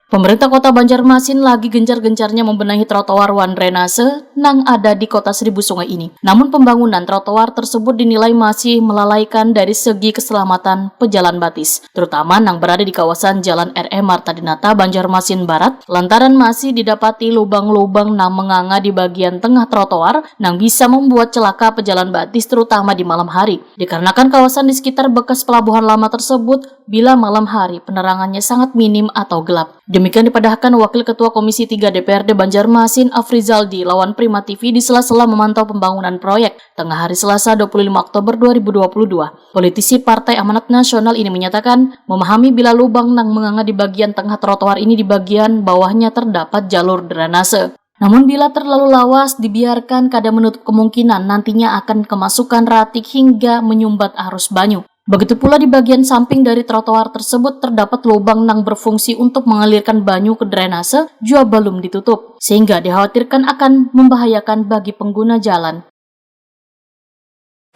Pemerintah Kota Banjarmasin lagi gencar-gencarnya membenahi trotoar wan drainase nang ada di Kota Seribu Sungai ini. Namun pembangunan trotoar tersebut dinilai masih melalaikan dari segi keselamatan pejalan batis, terutama nang berada di kawasan Jalan R.E. Marta Dinata, Banjarmasin Barat, lantaran masih didapati lubang-lubang nang menganga di bagian tengah trotoar nang bisa membuat celaka pejalan batis terutama di malam hari. Dikarenakan kawasan di sekitar bekas pelabuhan lama tersebut bila malam hari penerangannya sangat minim atau gelap. Demikian dipadahkan Wakil Ketua Komisi 3 DPRD Banjarmasin Afrizaldi lawan Prima TV di sela-sela memantau pembangunan proyek tengah hari Selasa 25 Oktober 2022. Politisi Partai Amanat Nasional ini menyatakan memahami bila lubang nang menganga di bagian tengah trotoar ini di bagian bawahnya terdapat jalur drainase. Namun bila terlalu lawas dibiarkan kadang menutup kemungkinan nantinya akan kemasukan ratik hingga menyumbat arus banyu. Begitu pula di bagian samping dari trotoar tersebut terdapat lubang nang berfungsi untuk mengalirkan banyu ke drainase juga belum ditutup, sehingga dikhawatirkan akan membahayakan bagi pengguna jalan.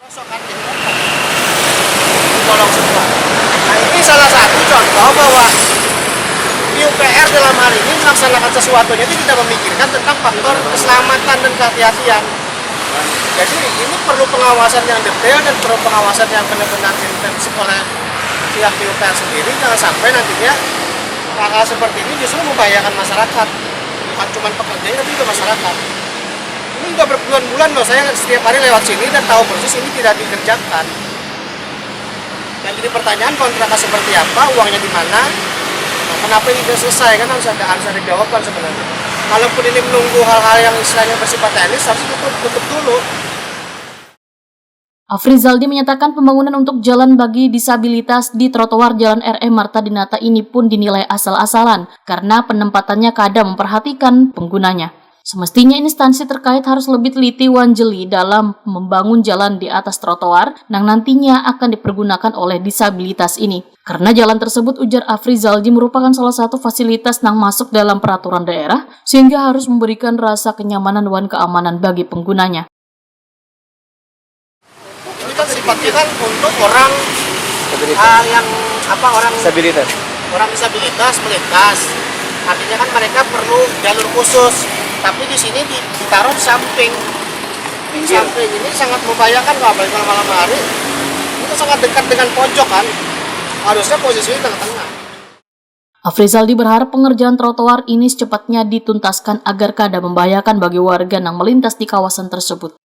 Nah, ini salah satu contoh bahwa PUPR dalam hal ini melaksanakan sesuatunya itu tidak memikirkan tentang faktor keselamatan dan kehati-hatian. Jadi ini perlu pengawasan yang detail dan perlu pengawasan yang benar-benar intensif oleh pihak PUPR sendiri. Jangan sampai nantinya hal-hal seperti ini justru membahayakan masyarakat, bukan cuma pekerja tapi juga masyarakat. Ini udah berbulan-bulan loh, saya setiap hari lewat sini dan tahu persis ini tidak dikerjakan. Dan jadi pertanyaan kontraknya seperti apa, uangnya di mana, kenapa ini tidak selesai, kan harus ada jawaban sebenarnya. Kalaupun ini menunggu hal-hal yang istilahnya bersifat teknis, harus tutup dulu. Afrizaldi menyatakan pembangunan untuk jalan bagi disabilitas di trotoar Jalan R.E. Marta Dinata ini pun dinilai asal-asalan karena penempatannya kadang memperhatikan penggunanya. Semestinya instansi terkait harus lebih teliti wanjeli dalam membangun jalan di atas trotoar yang nantinya akan dipergunakan oleh disabilitas ini. Karena jalan tersebut, ujar Afrizaldi, merupakan salah satu fasilitas yang masuk dalam peraturan daerah sehingga harus memberikan rasa kenyamanan dan keamanan bagi penggunanya. Ini kan sifatnya kan untuk orang orang disabilitas melintas. Artinya kan mereka perlu jalur khusus. Tapi di sini ditaruh di samping. Di samping ini sangat membahayakan kalau malam hari. Itu sangat dekat dengan pojok kan. Harusnya posisinya tengah-tengah. Afrizaldi berharap pengerjaan trotoar ini secepatnya dituntaskan agar kada membahayakan bagi warga yang melintas di kawasan tersebut.